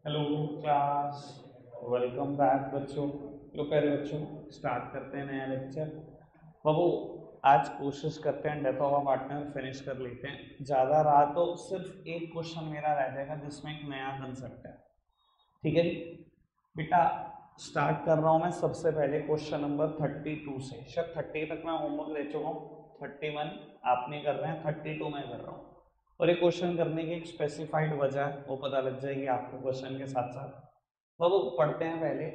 Hello class. Welcome back बच्चों। लो प्यारे बच्चों, स्टार्ट करते हैं नया लेक्चर। बाबू, आज कोशिश करते हैं death of a partner finish कर लेते हैं। ज़्यादा रहा तो सिर्फ एक क्वेश्चन मेरा रह जाएगा जिसमें एक नया कंसेप्ट है। ठीक है जी बेटा, स्टार्ट कर रहा हूँ मैं सबसे पहले क्वेश्चन नंबर 32 से। शायद 30 तक मैं होमवर्क दे चुका हूँ, 31 आप नहीं कर रहे हैं, 32 मैं कर रहा हूँ। और ये क्वेश्चन करने की एक स्पेसिफाइड वजह है, वो पता लग जाएगी आपको क्वेश्चन के साथ साथ। वो पढ़ते हैं पहले।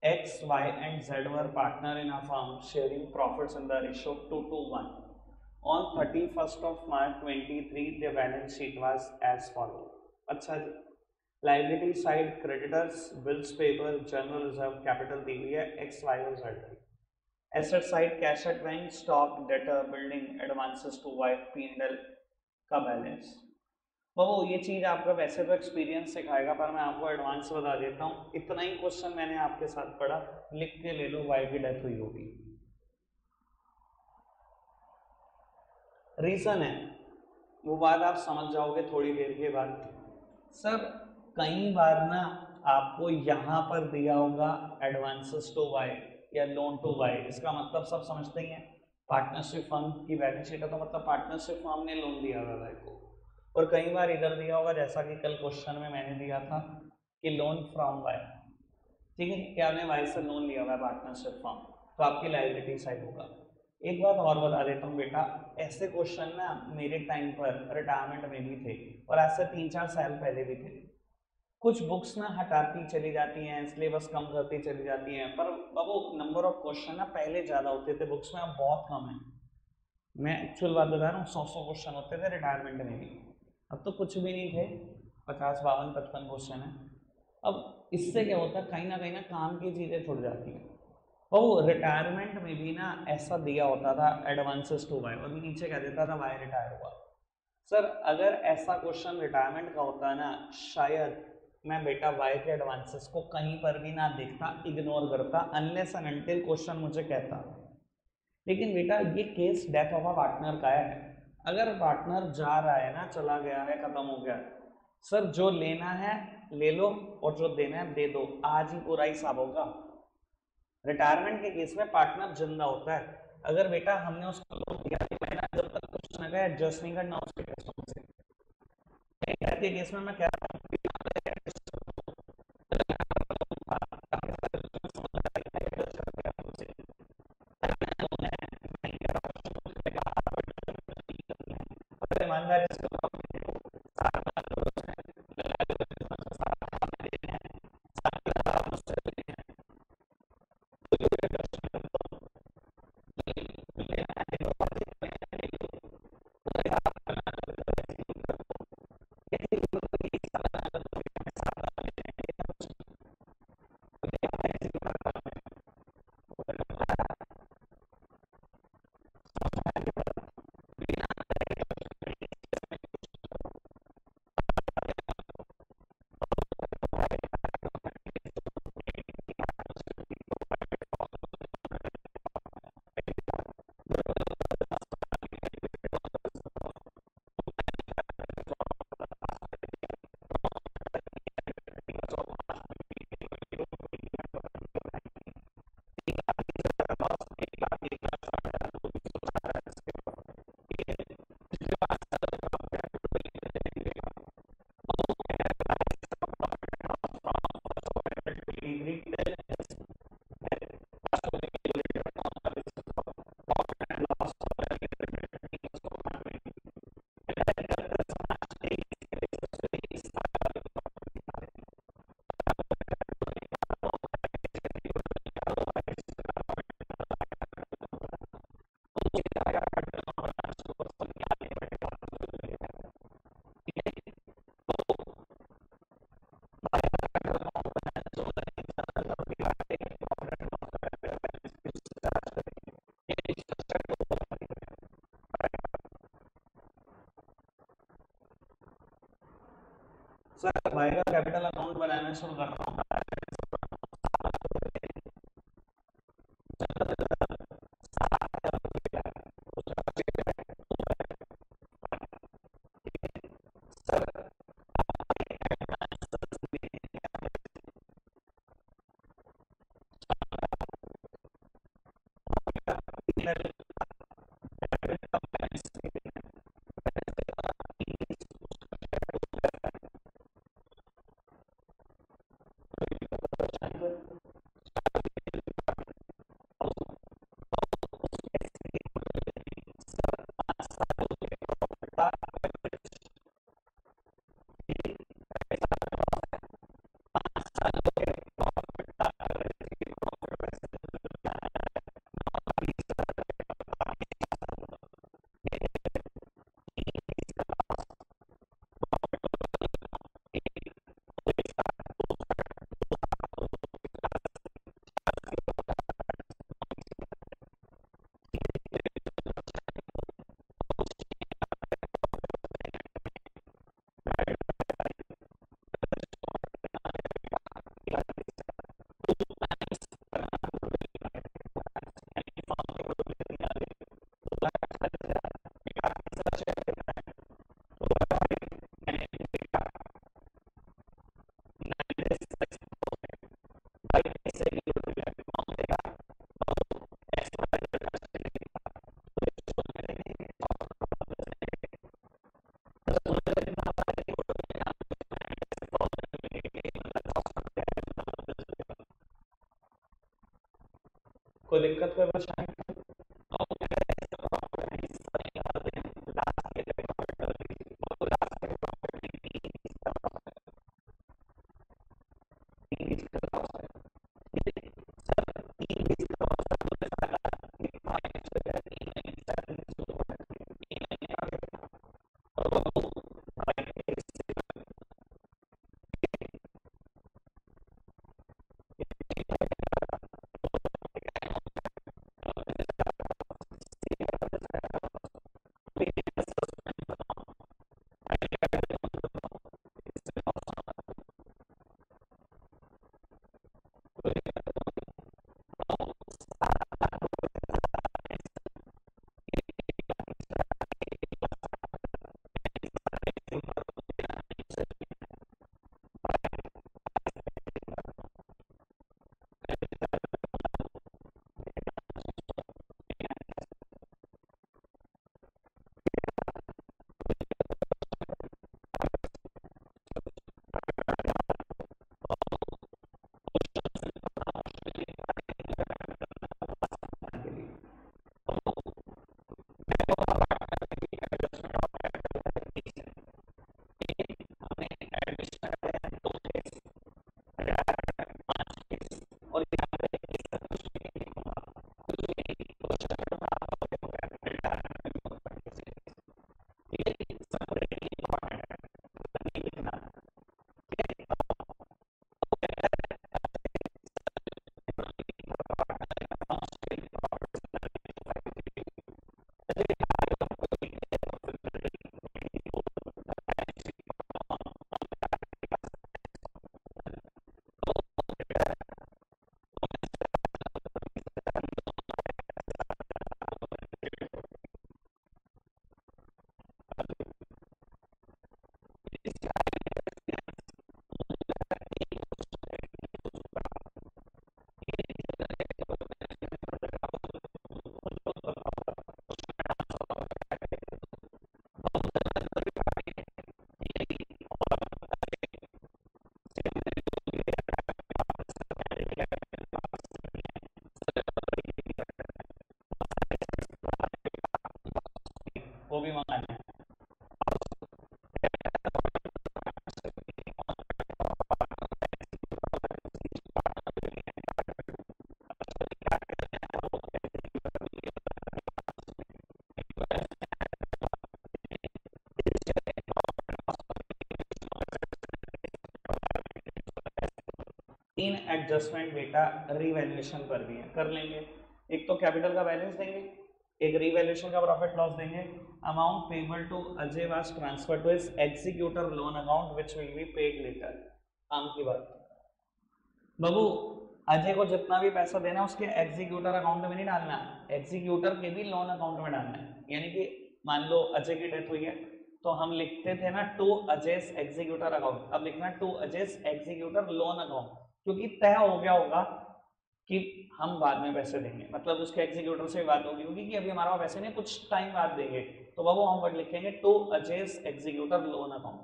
X Y and Z were partner in a firm sharing profits in the ratio 2:1 on 31st of March 23 the balance sheet was as follow। अच्छा जी, liability side creditors bills payable general reserve capital दी हुई है X Y और Z की। Asset side cash at bank stock debtor building advances to Y P and L का balance. वो ये चीज आपका वैसे तो एक्सपीरियंस सिखाएगा, पर मैं आपको एडवांस बता देता हूँ। इतना ही क्वेश्चन मैंने आपके साथ पढ़ा, लिख के ले लो वाई की डेथ हुई होगी। रीजन है, वो बात आप समझ जाओगे थोड़ी देर के बाद। सर, कई बार ना आपको यहां पर दिया होगा एडवांसेस टू वाई या लोन टू वाई, इसका मतलब सब समझते ही हैं। पार्टनरशिप फर्म की बैलेंस शीट है तो मतलब पार्टनरशिप फर्म ने लोन दिया हुआ है को। और कई बार इधर दिया होगा जैसा कि कल क्वेश्चन में मैंने दिया था कि लोन फ्रॉम वाई। ठीक है कि आपने वाई से लोन लिया हुआ है पार्टनरशिप फॉर्म, तो आपकी लाइबिलिटी साइड होगा। एक बात और बता देता हूँ बेटा, ऐसे क्वेश्चन ना मेरे टाइम पर रिटायरमेंट में भी थे और आज से 3-4 साल पहले भी थे। कुछ बुक्स ना हटाती चली जाती हैं, सिलेबस कम करती चली जाती हैं, पर बाबू नंबर ऑफ क्वेश्चन ना पहले ज्यादा होते थे बुक्स में, अब बहुत कम है। मैं एक्चुअल बात बता रहा हूँ, 100 क्वेश्चन होते थे रिटायरमेंट में भी। अब तो कुछ भी नहीं थे, 50, 52, 55 क्वेश्चन है। अब इससे क्या होता है, कहीं ना काम की चीज़ें छुट जाती हैं। और रिटायरमेंट में भी ना ऐसा दिया होता था एडवांसेस टू वाई, और नीचे कह देता था वाई रिटायर हुआ। सर, अगर ऐसा क्वेश्चन रिटायरमेंट का होता है ना, शायद मैं बेटा वाई के एडवांसेस को कहीं पर भी ना देखता, इग्नोर करता, अनलेस एंड अनटिल क्वेश्चन मुझे कहता। लेकिन बेटा ये case death of a partner का है। अगर पार्टनर जा रहा है ना, चला गया है, खत्म हो गया, सर जो लेना है ले लो और जो देना है दे दो, आज ही पूरा हिसाब होगा। रिटायरमेंट के केस में पार्टनर जिंदा होता है। अगर बेटा हमने उसको लोन दिया कि मैंने जब तक कुछ ना कहा एडजस्ट नहीं करना उसके पैसों से, के केस में मैं कह रहा हूँ ईमानदारी से सर भाई का कैपिटल अकाउंट बनाना शुरू कर रहा हूँ। कोई दिक्कत, कोई परेशानी? वो भी मंगाना है। तीन एडजस्टमेंट बेटा रीवैल्यूएशन पर भी है, कर लेंगे। एक तो कैपिटल का बैलेंस देंगे, एक रीवैल्यूएशन का प्रॉफिट लॉस देंगे। Amount payable to Ajay was transfer to his executor loan account which will be paid later. काम की बात बाबू, अजय को जितना भी पैसा देना है उसके एग्जीक्यूटर अकाउंट में नहीं डालना, एग्जीक्यूटर के भी लोन अकाउंट में डालना है। यानी कि मान लो अजय की डेथ हुई है तो हम लिखते थे ना टू अजयस एग्जीक्यूटर अकाउंट, अब लिखना टू अजयस एग्जीक्यूटर लोन अकाउंट, क्योंकि तय हो गया होगा कि हम बाद में पैसे देंगे, मतलब उसके एग्जीक्यूटर से बात होगी कि अभी हमारा पास पैसे नहीं, कुछ टाइम बाद देंगे, तो बाबू हम वर्ड लिखेंगे टू अजय's एग्जीक्यूटर लोन अकाउंट।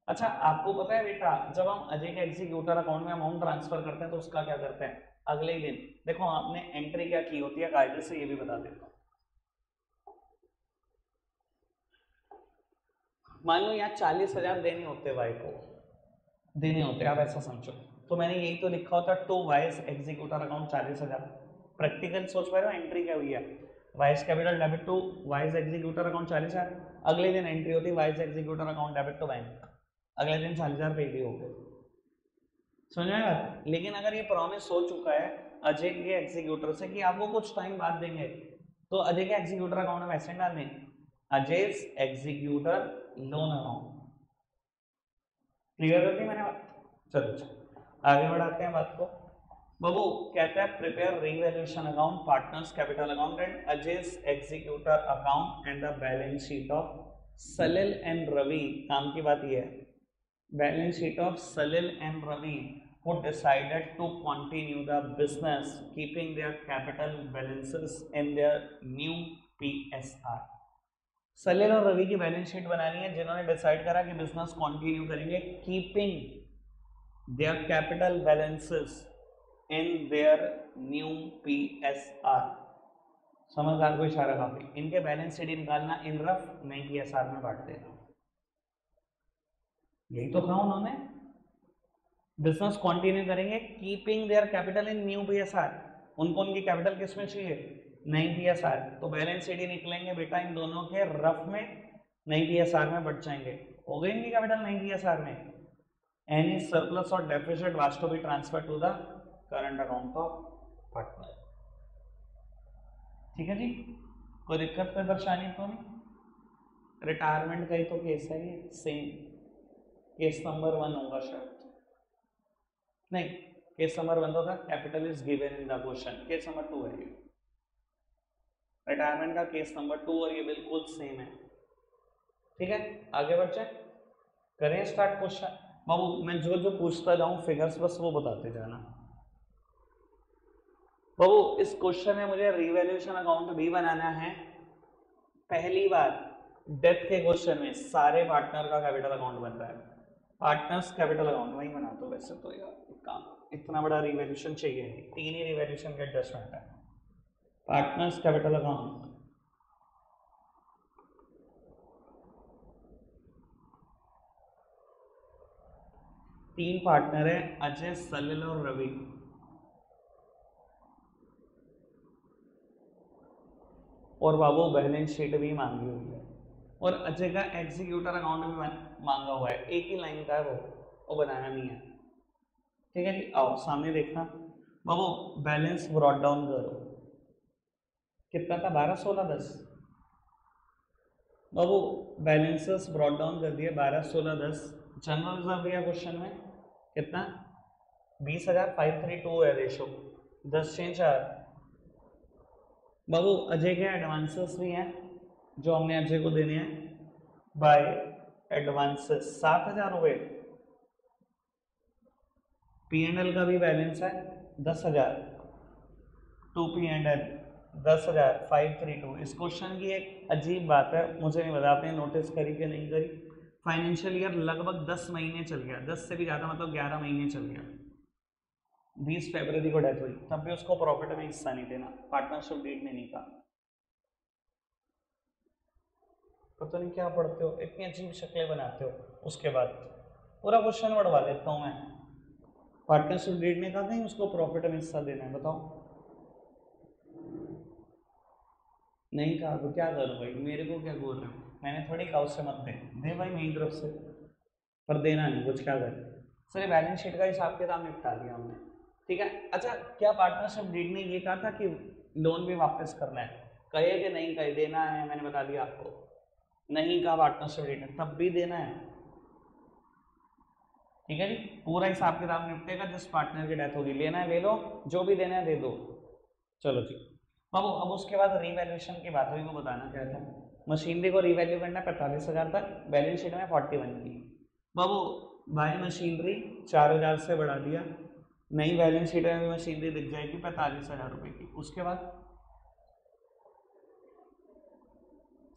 अच्छा आपको पता है बेटा, जब हम अजय के एग्जीक्यूटर अकाउंट में अमाउंट ट्रांसफर करते हैं तो उसका क्या करते हैं, अगले ही दिन देखो आपने एंट्री क्या की होती है कायदे से, ये भी बता देता हूँ। मान लो यहाँ 40,000 देने होते भाई को, देने होते आप ऐसा समझो, तो मैंने यही तो लिखा होता to Y's executor account 40,000। Practical सोच पा रहे हो, एंट्री क्या हुई है, Y's capital debit to Y's executor account 40,000, अगले दिन एंट्री होती Y's executor account debit to bank, अगले दिन 40,000 पे भी हो गए, समझ में आया। लेकिन अगर ये प्रॉमिस हो चुका है अजय के एग्जीक्यूटर से कि आपको कुछ टाइम बाद देंगे, तो अजय के एग्जीक्यूटर अकाउंट में पैसे डालने, Ajay executor loan account. Clear कर दी मैंने बात, चलो आगे बढ़ाते हैं बात को। बाबू कहता है prepare revaluation account, partners capital account and Ajay's executor account and the balance sheet of Salil and Ravi. काम की बात यह है, balance sheet of Salil and Ravi who decided to continue the business keeping their capital balances in their new PSR। Salil और रवि की balance sheet बनानी है जिन्होंने डिसाइड करा कि बिजनेस कंटिन्यू करेंगे keeping their capital balances in their new PSR। समझदार को इशारा काफी, इनके बैलेंस शीट निकालना इन रफ नई PSR में बांट देना, यही तो कहा उन्होंने, बिजनेस कंटिन्यू करेंगे keeping their capital in new PSR। उनको उनकी कैपिटल किस में चाहिए, नई PSR, तो बैलेंस शीट निकलेंगे बेटा इन दोनों के रफ में नई PSR में बढ़ जाएंगे, हो गई इनकी कैपिटल नई PSR में। Any surplus or deficit was to be transfer to the current account of partner. ठीक है जी, कोई दिक्कत कोई परेशानी तो नहीं। रिटायरमेंट का ही तो केस है ये, सेम केस नंबर 1 होगा शायद, नहीं केस नंबर 1 होगा capital is given in the question, case number 2 है ये, रिटायरमेंट का केस नंबर 2 और ये बिल्कुल सेम है। ठीक है आगे बढ़ जाए, करें स्टार्ट क्वेश्चन। बाबू मैं जो जो पूछता जाऊं फिगर्स बस वो बताते जाना। बाबू इस क्वेश्चन में मुझे रिवैल्यूएशन अकाउंट भी बनाना है। पहली बार डेथ के क्वेश्चन में सारे पार्टनर का कैपिटल अकाउंट बन रहा है, पार्टनर्स कैपिटल अकाउंट वही बना दो। वैसे तो यार काम इतना बड़ा रिवैल्यूएशन चाहिए नहीं, 3 ही रिवैल्यूएशन के एडजस्टमेंट है। पार्टनर्स कैपिटल अकाउंट, तीन पार्टनर है अजय सलिल और रवि, और बाबू बैलेंस शीट भी मांगी हुई है, और अजय का एग्जीक्यूटर अकाउंट भी मांगा हुआ है, एक ही लाइन का है वो बनाना नहीं है। ठीक है जी, आओ सामने देखना। बाबू बैलेंस ब्रॉट डाउन करो, कितना था 12, 16, 10। बाबू बैलेंसेस ब्रॉट डाउन कर दिए 12, 16, 10। जनरल रिजर्व दिया क्वेश्चन में कितना 20,532 है रेशो, 10 चेंज 4। बाबू अजय के एडवांसेस भी हैं जो हमने अजय को देने हैं बाय एडवांसेस 7,000 रुपये। P&L का भी बैलेंस है 10,000, 2 P&L 10,000 532। इस क्वेश्चन की एक अजीब बात है, मुझे नहीं पता आपने नोटिस करी कि नहीं करी, फाइनेंशियल ईयर लगभग 10 महीने चल गया, 10 से भी ज़्यादा मतलब 11 महीने चल गया। 20 फरवरी को डेथ हुई, तब भी उसको प्रॉफिट में हिस्सा नहीं देना, पार्टनरशिप डीड में नहीं था। पता नहीं क्या पढ़ते हो, इतनी अजीब शक्लें बनाते हो। उसके बाद पूरा क्वेश्चन बढ़वा देता हूँ मैं, पार्टनरशिप डीड ने कहा नहीं उसको प्रॉफिट में हिस्सा देना है, बताओ नहीं कहा तो क्या करूँ भाई, मेरे को क्या बोल रहे हो, मैंने थोड़ी कहा उससे मत दे भाई मेरी तरफ से, पर देना नहीं कुछ, क्या करें। सर बैलेंस शीट का हिसाब किताब निपटा दिया हमने, ठीक है। अच्छा क्या पार्टनरशिप डीड ने ये कहा था कि लोन भी वापस करना है, कहे कि नहीं कहे देना है, मैंने बता दिया आपको नहीं कहा पार्टनरशिप डीड ने, तब भी देना है। ठीक है जी, पूरा हिसाब किताब निपटेगा, जिस पार्टनर की डेथ होगी लेना है ले लो, जो भी देना है दे दो। चलो जी बाबू, अब उसके बाद रीवैल्यूएशन की बात हुई, वो बताना क्या था। मशीनरी को रीवैल्यू करना है 45,000 तक, बैलेंस शीट में 41 की। बाबू बाय मशीनरी 4,000 से बढ़ा दिया, नई बैलेंस शीट में मशीनरी दिख जाएगी 45,000 रुपए की। उसके बाद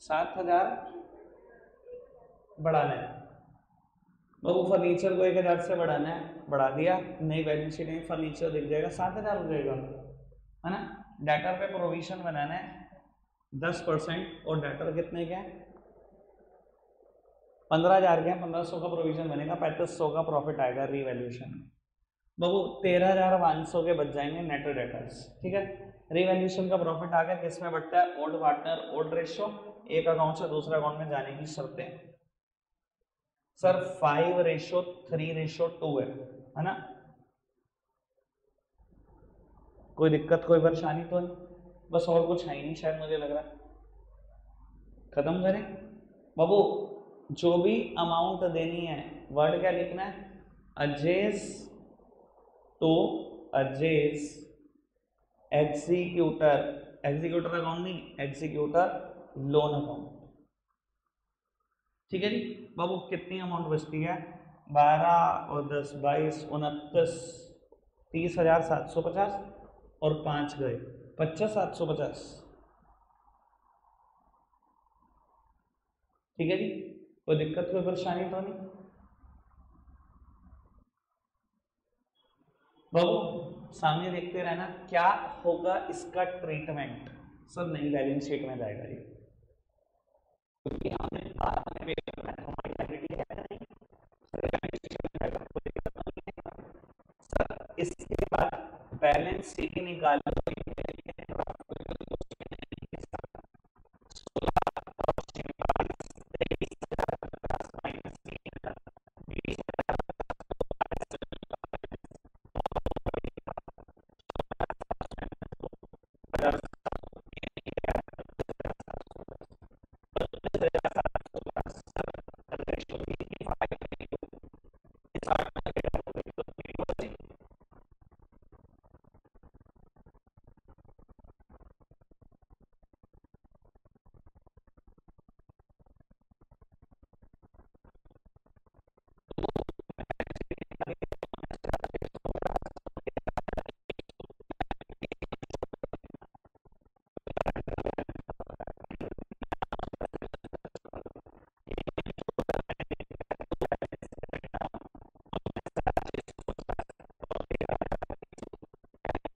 7,000 बढ़ाना है, वो फर्नीचर को 1,000 से बढ़ाना है, बढ़ा दिया, नई बैलेंस शीट में फर्नीचर दिख जाएगा 7,000 हो जाएगा, है ना। डेटर पे प्रोविजन बनाना है 10% और डेटर कितने के हैं 15,000 के हैं, 1,500 का प्रोविजन बनेगा, 3,500 का प्रॉफिट आएगा रीवैल्यूएशन में। बाबू 13,500 के बच जाएंगे नेट डेटर्स, ठीक है। रीवैल्यूएशन का प्रॉफिट आ गया, किसमें बढ़ता है ओल्ड पार्टनर ओल्ड रेशियो, एक अकाउंट से दूसरे अकाउंट में जाने की शर्तें। सर 5:3:2 है ना। कोई दिक्कत कोई परेशानी तो नहीं, बस और कुछ है ही नहीं शायद, मुझे लग रहा है। खत्म करें बाबू, जो भी अमाउंट देनी है वर्ड क्या लिखना है, asses to asses executor, executor account नहीं, एग्जीक्यूटर लोन अकाउंट, ठीक है जी। बाबू कितनी अमाउंट बचती है 12 और 10 22 29 30,750 और 5 गए 25,750, ठीक है जी। कोई दिक्कत कोई परेशानी तो नहीं बाबू, सामने देखते रहना क्या होगा इसका ट्रीटमेंट। सब नई बैलेंस शीट में जाएगा ये, क्योंकि हमने बाद में करना है, हमारी लायबिलिटी है नहीं, सर इसके बाद बैलेंस शीट निकालो,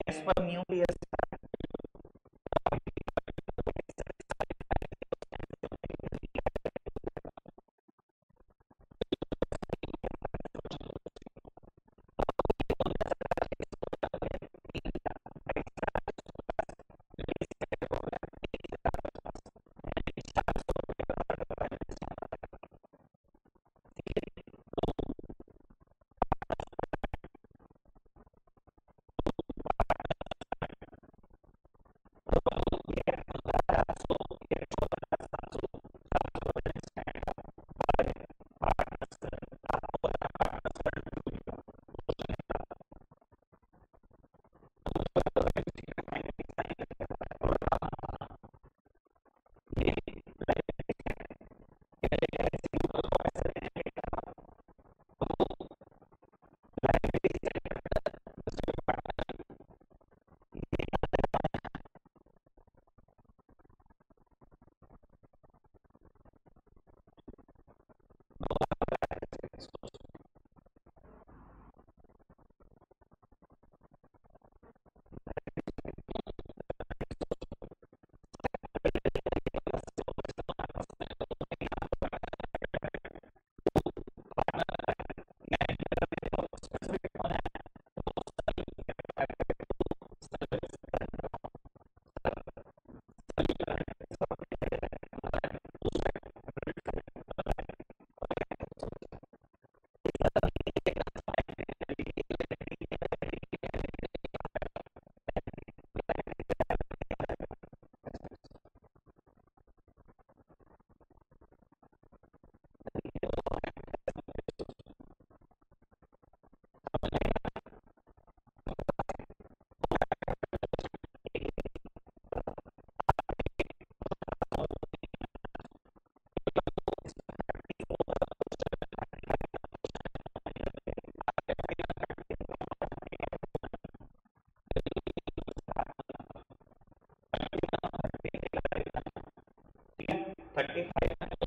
एज पर न्यू 35 में